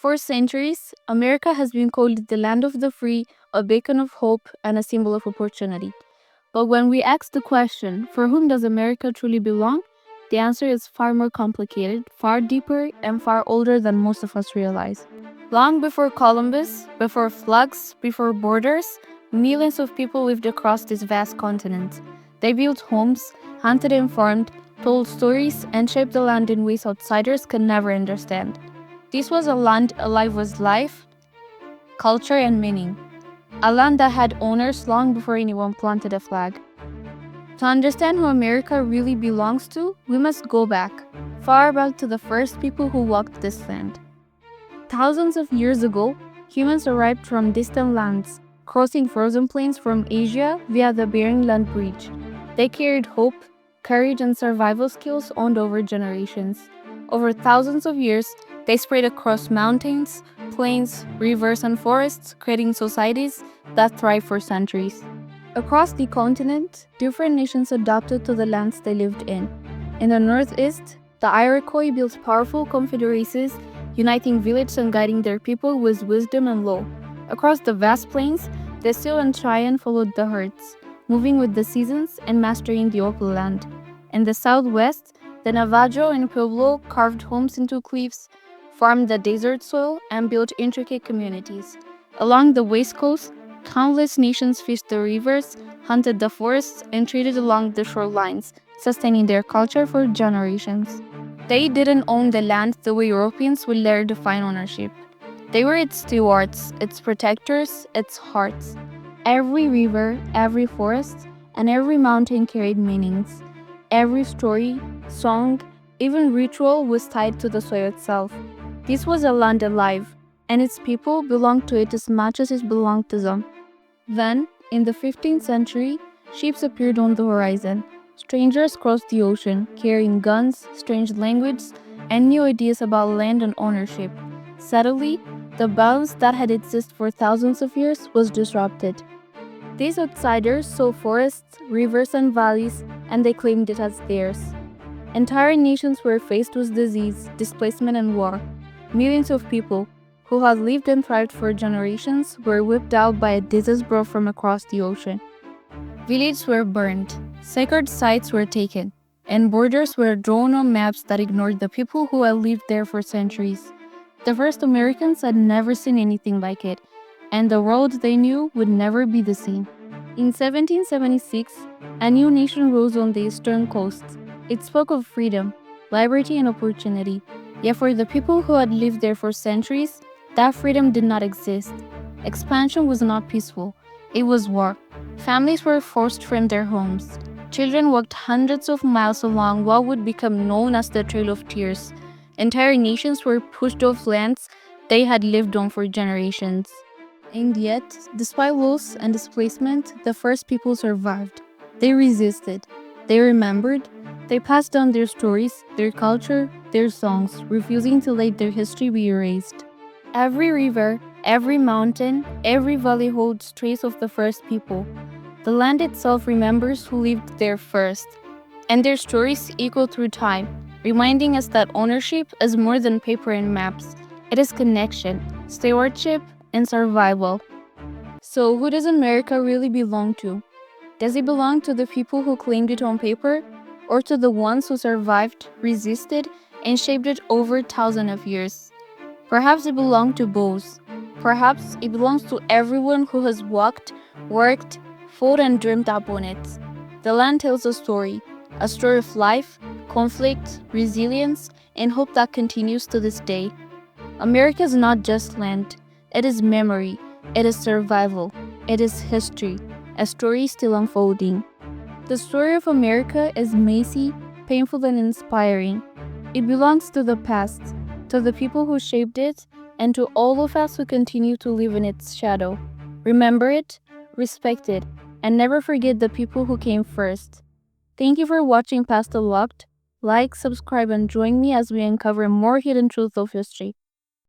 For centuries, America has been called the land of the free, a beacon of hope, and a symbol of opportunity. But when we ask the question, for whom does America truly belong? The answer is far more complicated, far deeper, and far older than most of us realize. Long before Columbus, before flags, before borders, millions of people lived across this vast continent. They built homes, hunted and farmed, told stories, and shaped the land in ways outsiders could never understand. This was a land alive with life, culture, and meaning. A land that had owners long before anyone planted a flag. To understand who America really belongs to, we must go back, far back to the first people who walked this land. Thousands of years ago, humans arrived from distant lands, crossing frozen plains from Asia via the Bering Land Bridge. They carried hope, courage, and survival skills owned over generations. Over thousands of years, they spread across mountains, plains, rivers, and forests, creating societies that thrived for centuries. Across the continent, different nations adapted to the lands they lived in. In the northeast, the Iroquois built powerful confederacies, uniting villages and guiding their people with wisdom and law. Across the vast plains, the Sioux and Cheyenne followed the herds, moving with the seasons and mastering the open land. In the southwest, the Navajo and Pueblo carved homes into cliffs, farmed the desert soil, and built intricate communities. Along the west coast, countless nations fished the rivers, hunted the forests, and traded along the shorelines, sustaining their culture for generations. They didn't own the land the way Europeans would later define ownership. They were its stewards, its protectors, its hearts. Every river, every forest, and every mountain carried meanings. Every story, song, even ritual was tied to the soil itself. This was a land alive, and its people belonged to it as much as it belonged to them. Then, in the 15th century, ships appeared on the horizon. Strangers crossed the ocean, carrying guns, strange languages, and new ideas about land and ownership. Suddenly, the balance that had existed for thousands of years was disrupted. These outsiders saw forests, rivers, and valleys, and they claimed it as theirs. Entire nations were faced with disease, displacement, and war. Millions of people, who had lived and thrived for generations, were wiped out by a disease brought from across the ocean. Villages were burned, sacred sites were taken, and borders were drawn on maps that ignored the people who had lived there for centuries. The first Americans had never seen anything like it, and the world they knew would never be the same. In 1776, a new nation rose on the eastern coast. It spoke of freedom, liberty, and opportunity. Yet for the people who had lived there for centuries, that freedom did not exist. Expansion was not peaceful. It was war. Families were forced from their homes. Children walked hundreds of miles along what would become known as the Trail of Tears. Entire nations were pushed off lands they had lived on for generations. And yet, despite loss and displacement, the first people survived. They resisted. They remembered. They passed down their stories, their culture, their songs, refusing to let their history be erased. Every river, every mountain, every valley holds trace of the first people. The land itself remembers who lived there first, and their stories echo through time, reminding us that ownership is more than paper and maps. It is connection, stewardship, and survival. So, who does America really belong to? Does it belong to the people who claimed it on paper, or to the ones who survived, resisted, and shaped it over thousands of years? Perhaps it belonged to both. Perhaps it belongs to everyone who has walked, worked, fought, and dreamed upon it. The land tells a story of life, conflict, resilience, and hope that continues to this day. America is not just land, it is memory, it is survival, it is history, a story still unfolding. The story of America is messy, painful, and inspiring. It belongs to the past, to the people who shaped it, and to all of us who continue to live in its shadow. Remember it, respect it, and never forget the people who came first. Thank you for watching Past Unlocked. Like, subscribe, and join me as we uncover more hidden truths of history.